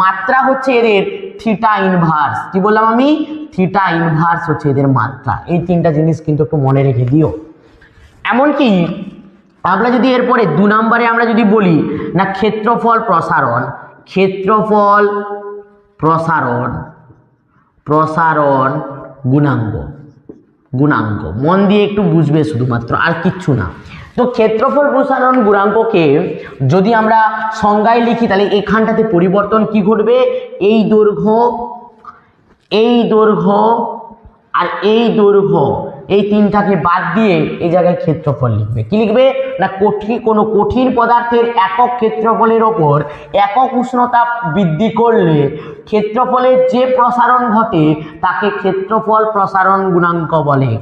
মাত্রা হচ্ছে এদের থিটা ইনভার্স। কি বললাম আমি, থিটা ইনভার্স হচ্ছে এদের মাত্রা। এই 3টা জিনিস কিন্তু একটু মনে রেখে দিও। এমনকি আমরা যদি এরপরে 2 নম্বরে আমরা যদি বলি না ক্ষেত্রফল প্রসারণ গুণাঙ্ক, মন দিয়ে একটু বুঝবে শুধুমাত্র, আর কিচ্ছু না। তো ক্ষেত্রফল প্রসারণ গুণাঙ্ককে যদি আমরা সংজ্ঞায় লিখি, তাহলে এখানটাতে পরিবর্তন কি ঘটবে, এই দৈর্ঘ্য আর এই দৈর্ঘ্য, এই 3টাকে বাদ দিয়ে এই জায়গায় ক্ষেত্রফল লিখবে। কি লিখবে না, কোনো কঠিন পদার্থের একক ক্ষেত্রফলের ওপর একক উষ্ণতা বৃদ্ধি করলে ক্ষেত্রফলের যে প্রসারণ ঘটে তাকে ক্ষেত্রফল প্রসারণ গুণাঙ্ক বলে।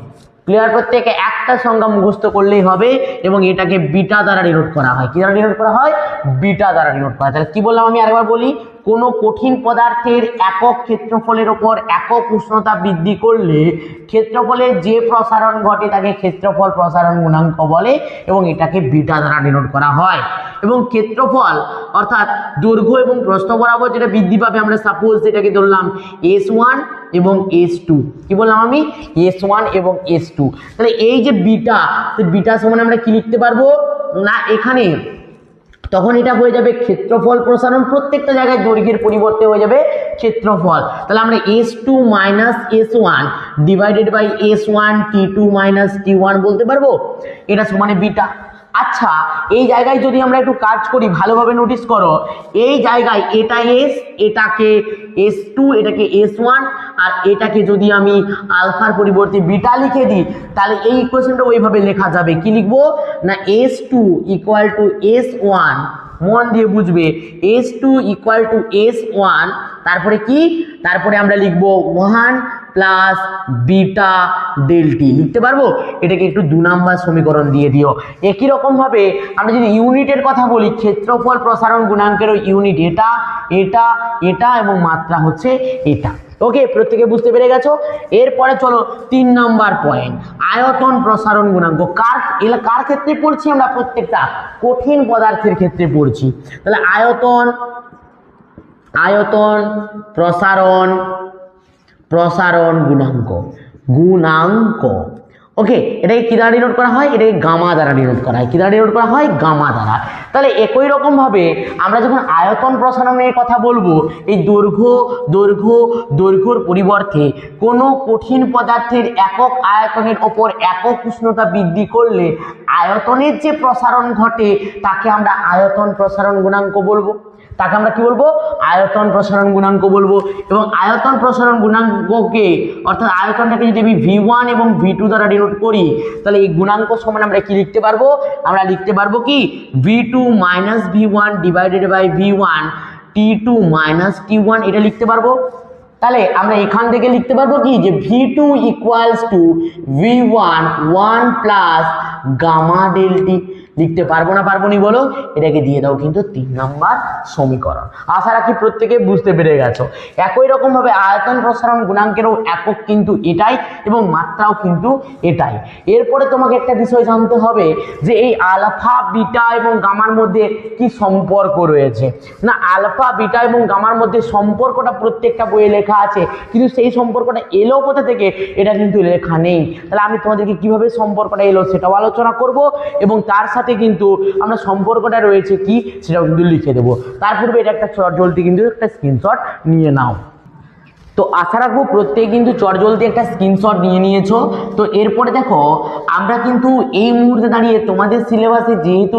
ক্লিয়ার? প্রত্যেকে একটা সংজ্ঞা মুখস্থ করলেই হবে এবং এটাকে বিটা দ্বারা ডিনোট করা হয়। কি দ্বারা ডিনোট করা হয়, বিটা দ্বারা ডিনোট করা হয়। তাহলে কি বললাম আমি আরেকবার বলি, কোনো কঠিন পদার্থের একক ক্ষেত্রফলের ওপর একক উষ্ণতা বৃদ্ধি করলে ক্ষেত্রফলের যে প্রসারণ ঘটে তাকে ক্ষেত্রফল প্রসারণ গুণাঙ্ক বলে এবং এটাকে বিটা দ্বারা ডিনোট করা হয়। এবং ক্ষেত্রফল অর্থাৎ দৈর্ঘ্য এবং প্রস্থ বরাবর যেটা বৃদ্ধি পাবে, আমরা সাপোজ এটাকে ধরলাম S1 এবং S2। কি বললাম আমি, S1 এবং S2। তাহলে এই যে বিটা সমান আমরা কি লিখতে পারবো না, এখানে তখন এটা হয়ে যাবে ক্ষেত্রফল প্রসারণ, প্রত্যেকটা জায়গায় দৈর্ঘ্যের পরিবর্তে হয়ে যাবে ক্ষেত্রফল। তাহলে আমরা S2 minus S1 divided by S1 T2 minus T1 বলতে পারবো, এটা সমানে বিটা। আচ্ছা, এই জায়গায় যদি আমরা একটু কাজ করি, ভালোভাবে নোটিস করো, এই জায়গায় এটা এস, এটাকে S2, এটাকে S1, আর এটাকে যদি আমি আলফার পরিবর্তে বিটা লিখে দিই, তাহলে এই ইকুয়েশনটা ওইভাবে লেখা যাবে। কি লিখবো না, S2 ইকুয়াল টু S1, মন দিয়ে বুঝবে, S2 ইকুয়াল টু S1, তারপরে কি, তারপরে আমরা লিখবো 1 প্লাস বিটা ডেলটি, লিখতে পারবো। এটাকে একটু 2 নাম্বার সমীকরণ দিয়ে দিও। একই রকম ভাবে আমরা যদি ইউনিটের কথা বলি, ক্ষেত্রফল প্রসারণ গুণাঙ্কেরও ইউনিট এটা, এটা, এটা এবং মাত্রা হচ্ছে এটা। ওকে, প্রত্যেকে বুঝতে পেরে গেছো। এরপরে চলো 3 নাম্বার পয়েন্ট, আয়তন প্রসারণ গুণাঙ্ক। কার ক্ষেত্রে পড়ছি আমরা? প্রত্যেকটা কঠিন পদার্থের ক্ষেত্রে পড়ছি। তাহলে আয়তন প্রসারণ গুণাঙ্ক। ওকে, এটাকে কি দ্বারা ডিনোট করা হয়? এটাকে গামা দ্বারা ডিনোট করা হয়। কি দ্বারা ডিনোট করা হয়? গামা দ্বারা। তাহলে একই রকম ভাবে আমরা যখন আয়তন প্রসারণের কথা বলবো, এই দৈর্ঘ্যর পরিবর্তে কোনো কঠিন পদার্থের একক আয়তনের ওপর একক উষ্ণতা বৃদ্ধি করলে আয়তনের যে প্রসারণ ঘটে তাকে আমরা আয়তন প্রসারণ গুণাঙ্ক বলবো। তাকে আমরা কি বলবো? আয়তন প্রসারণ গুণাঙ্ক বলবো। এবং আয়তন প্রসারণ গুণাঙ্ককে, অর্থাৎ আয়তনটাকে যদি আমি V1 এবং V2 দ্বারা ডিনোট করি, তাহলে এই গুণাঙ্ক সমান আমরা কি লিখতে পারবো? আমরা লিখতে পারবো কি, V2 minus V1 divided by V1 T2 minus T1, এটা লিখতে পারবো। তাহলে আমরা এখান থেকে লিখতে পারবো কি, যে V2 equals to V1 1 plus gamma delta. লিখতে পারবো না পারবো নি বলো? এটাকে দিয়ে দাও কিন্তু 3 নাম্বার সমীকরণ। আশা রাখি প্রত্যেকে বুঝতে পেরে গেছো। একই রকম ভাবে আয়তন প্রসারণ গুণাঙ্কেরও একক কিন্তু এটাই এবং মাত্রাও কিন্তু এটাই। এরপরে তোমাকে একটা বিষয় জানতে হবে যে এই আলফা, বিটা এবং গামার মধ্যে কি সম্পর্ক রয়েছে। না, আলফা, বিটা এবং গামার মধ্যে সম্পর্কটা প্রত্যেকটা বইয়ে লেখা আছে, কিন্তু সেই সম্পর্কটা এলো কোথা থেকে এটা কিন্তু লেখা নেই। তাহলে আমি তোমাদেরকে কিভাবে সম্পর্কটা এলো সেটাও আলোচনা করব, এবং তার সাথে কিন্তু আমরা সম্পর্কটা রয়েছে কি সেটাও কিন্তু লিখে দেবো। তার পূর্বে এটা একটা চটজলদি কিন্তু একটা স্ক্রিনশট নিয়ে নাও। তো আশা রাখবো প্রত্যেকে কিন্তু চটজলদি একটা স্ক্রিনশট নিয়ে নিয়েছো। তো এরপরে দেখো, আমরা কিন্তু এই মুহূর্তে দাঁড়িয়ে তোমাদের সিলেবাসে যেহেতু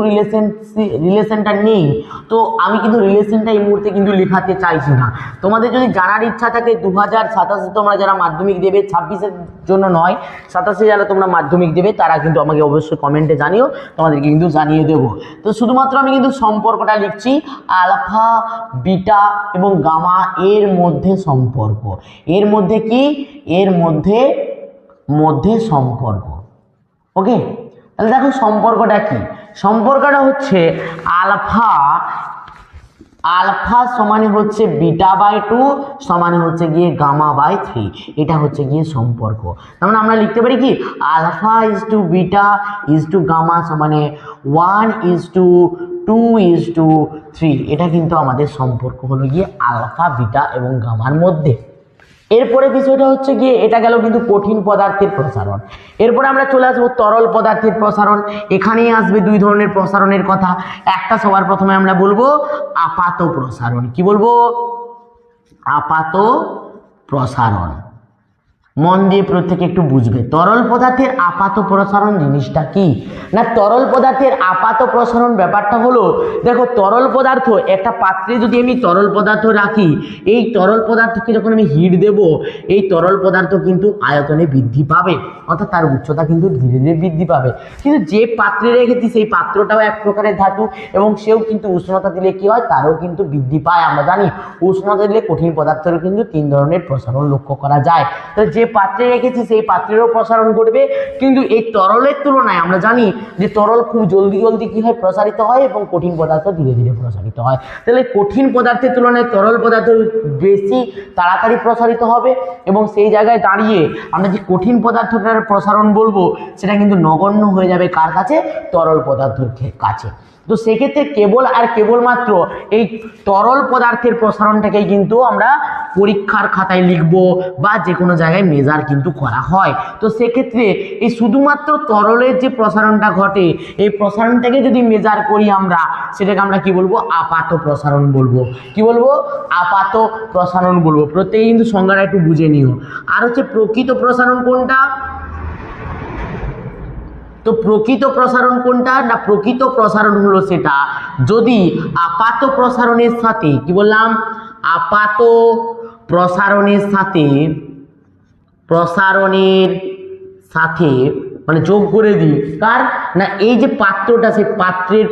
রিলেশনটা নেই, তো আমি কিন্তু রিলেশনটা এই মুহূর্তে কিন্তু লেখাতে চাইছি না। তোমাদের যদি জানার ইচ্ছা থাকে 2027 তোমরা যারা মাধ্যমিক দেবে, 26-এর জন্য নয়, 27-এ যারা তোমরা মাধ্যমিক দেবে তারা কিন্তু আমাকে অবশ্যই কমেন্টে জানিও, তোমাদেরকে কিন্তু জানিয়ে দেবো। তো শুধুমাত্র আমি কিন্তু সম্পর্কটা লিখছি, আলফা, বিটা এবং গামা এর মধ্যে সম্পর্ক। এর মধ্যে কি? এর মধ্যে সম্পর্ক। ওকে, তাহলে দেখো সম্পর্কটা কি। সম্পর্কটা হচ্ছে আলফা সমানে হচ্ছে বিটা বাই 2 সমানে হচ্ছে গিয়ে গামা বাই 3। এটা হচ্ছে গিয়ে সম্পর্ক। তার মানে আমরা লিখতে পারি কি, alpha is to beta is to gamma সমানে 1:2:3। এটা কিন্তু আমাদের সম্পর্ক হলো গিয়ে আলফা, বিটা এবং গামার মধ্যে। এরপরে বিষয়টা হচ্ছে গিয়ে, এটা গেল কিন্তু কঠিন পদার্থের প্রসারণ। এরপরে আমরা চলে আসবো তরল পদার্থের প্রসারণ। এখানেই আসবে 2 ধরনের প্রসারণের কথা। একটা সবার প্রথমে আমরা বলবো আপাত প্রসারণ। কি বলবো? আপাত প্রসারণ। মন দিয়ে প্রত্যেকে একটু বুঝবে তরল পদার্থের আপাত প্রসারণ জিনিসটা কি। না, তরল পদার্থের আপাত প্রসারণ ব্যাপারটা হলো, দেখো তরল পদার্থ একটা পাত্রে যদি আমি তরল পদার্থ রাখি, এই তরল পদার্থকে যখন আমি হিট দেব, এই তরল পদার্থ কিন্তু আয়তনে বৃদ্ধি পাবে, অর্থাৎ তার উচ্চতা কিন্তু ধীরে ধীরে বৃদ্ধি পাবে। কিন্তু যে পাত্রে রেখেছি সেই পাত্রটাও এক প্রকারের ধাতু, এবং সেও কিন্তু উষ্ণতা দিলে কি হয়, তারও কিন্তু বৃদ্ধি পায়। আমরা জানি উষ্ণতা দিলে কঠিন পদার্থেরও কিন্তু 3 ধরনের প্রসারণ লক্ষ্য করা যায়। তো যে পাত্রে রেখেছি সেই পাত্রেরও প্রসারণ ঘটবে, কিন্তু এই তরলের তুলনায় আমরা জানি যে তরল খুব জলদি কি হয়, প্রসারিত হয়, এবং কঠিন পদার্থ ধীরে ধীরে প্রসারিত হয়। তাহলে কঠিন পদার্থের তুলনায় তরল পদার্থ বেশি তাড়াতাড়ি প্রসারিত হবে, এবং সেই জায়গায় দাঁড়িয়ে আমরা যে কঠিন পদার্থটার প্রসারণ বলবো সেটা কিন্তু নগণ্য হয়ে যাবে কার কাছে? তরল পদার্থের কাছে। তো সেক্ষেত্রে কেবলমাত্র এই তরল পদার্থের প্রসারণটাকেই কিন্তু আমরা পরীক্ষার খাতায় লিখব বা যে কোনো জায়গায় মেজার কিন্তু করা হয়। তো সেক্ষেত্রে এই শুধুমাত্র তরলের যে প্রসারণটা ঘটে, এই প্রসারণটাকে যদি মেজার করি আমরা, সেটাকে আমরা কি বলবো? আপাত প্রসারণ বলবো। কি বলবো? আপাত প্রসারণ বলবো। প্রত্যেকে কিন্তু সংজ্ঞাটা একটু বুঝে নিও। আর হচ্ছে প্রকৃত প্রসারণ কোনটা? তো প্রকৃত প্রসারণ কোনটা না, প্রকৃত প্রসারণ হলো সেটা যদি আপাত প্রসারণের সাথে, কি বললাম, আপাত প্রসারণের সাথে মানে যোগ করে দিই কার না, এই যে পাত্রটা সেই পাত্রের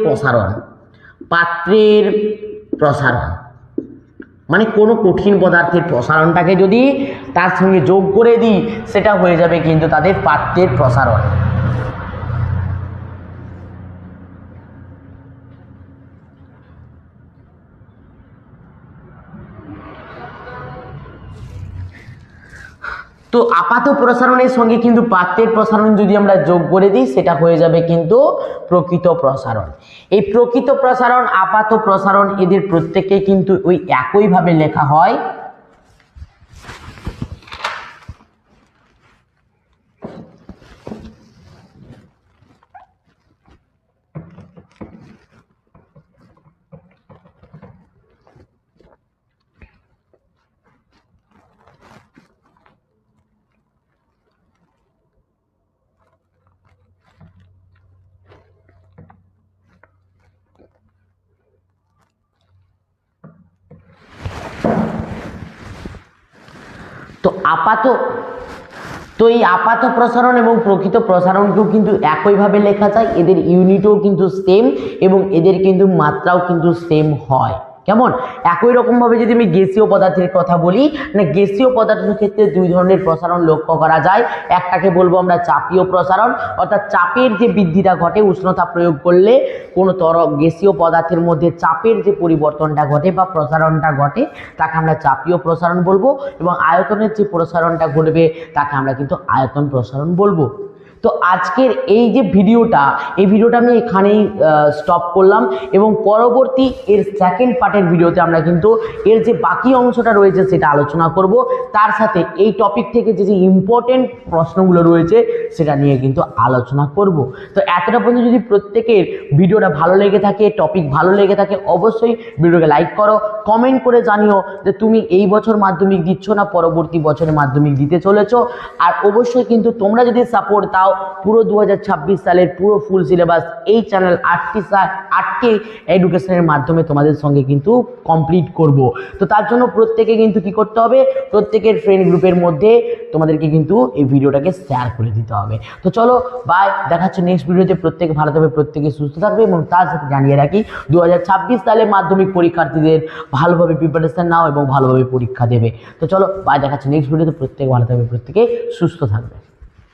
প্রসারণ মানে কোনো কঠিন পদার্থের প্রসারণটাকে যদি তার সঙ্গে যোগ করে দিই সেটা হয়ে যাবে কিন্তু তাদের পাত্রের প্রসারণ। তো আপাত প্রসারণের সঙ্গে কিন্তু পাত্রের প্রসারণ যদি আমরা যোগ করে দিই সেটা হয়ে যাবে কিন্তু প্রকৃত প্রসারণ। এই প্রকৃত প্রসারণ, আপাত প্রসারণ এদের প্রত্যেককে কিন্তু ওই একইভাবে লেখা হয়। তো এই আপাত প্রসারণ এবং প্রকৃত প্রসারণকেও কিন্তু একইভাবে লেখা যায়, এদের ইউনিটও কিন্তু সেম এবং এদের কিন্তু মাত্রাও কিন্তু সেম হয়। কেমন, একই রকমভাবে যদি আমি গ্যাসীয় পদার্থের কথা বলি, না গ্যাসীয় পদার্থের ক্ষেত্রে দুই ধরনের প্রসারণ লক্ষ্য করা যায়। একটাকে বলবো আমরা চাপীয় প্রসারণ, অর্থাৎ চাপের যে বৃদ্ধিটা ঘটে উষ্ণতা প্রয়োগ করলে কোনো গ্যাসীয় পদার্থের মধ্যে চাপের যে পরিবর্তনটা ঘটে বা প্রসারণটা ঘটে তাকে আমরা চাপীয় প্রসারণ বলবো, এবং আয়তনের যে প্রসারণটা ঘটবে তাকে আমরা কিন্তু আয়তন প্রসারণ বলবো। তো আজকের এই যে ভিডিওটা, এই ভিডিওটা আমি এখানেই স্টপ করলাম এবং পরবর্তী এর সেকেন্ড পার্টের ভিডিওতে আমরা কিন্তু এর যে বাকি অংশটা রয়েছে সেটা আলোচনা করব, তার সাথে এই টপিক থেকে যে যে ইম্পর্টেন্ট প্রশ্নগুলো রয়েছে সেটা নিয়ে কিন্তু আলোচনা করব। তো এতটা পর্যন্ত যদি প্রত্যেকের ভিডিওটা ভালো লেগে থাকে, টপিক ভালো লেগে থাকে, অবশ্যই ভিডিওকে লাইক করো, কমেন্ট করে জানিও যে তুমি এই বছর মাধ্যমিক দিচ্ছ না পরবর্তী বছরে মাধ্যমিক দিতে চলেছো। আর অবশ্যই কিন্তু তোমরা যদি সাপোর্ট দাও পুরো 2026 সালের পুরো ফুল সিলেবাস এই চ্যানেল 8টি এডুকেশনের মাধ্যমে তোমাদের সঙ্গে কিন্তু কমপ্লিট করব। তো তার জন্য প্রত্যেকে কিন্তু কি করতে হবে, প্রত্যেকের ফ্রেন্ড গ্রুপের মধ্যে তোমাদেরকে কিন্তু এই ভিডিওটাকে শেয়ার করে দিতে হবে। তো চলো বাই, দেখা হচ্ছে নেক্সট ভিডিওতে। প্রত্যেকে ভালো থাকবে, প্রত্যেকে সুস্থ থাকবে এবং তার সাথে জানিয়ে রাখি 2026 সালে মাধ্যমিক পরীক্ষার্থীদের ভালোভাবে প্রিপারেশন নাও এবং ভালোভাবে পরীক্ষা দেবে। তো চলো বাই, দেখা হচ্ছে নেক্সট ভিডিওতে। প্রত্যেকে ভালো থাকবে, প্রত্যেকে সুস্থ থাকবে।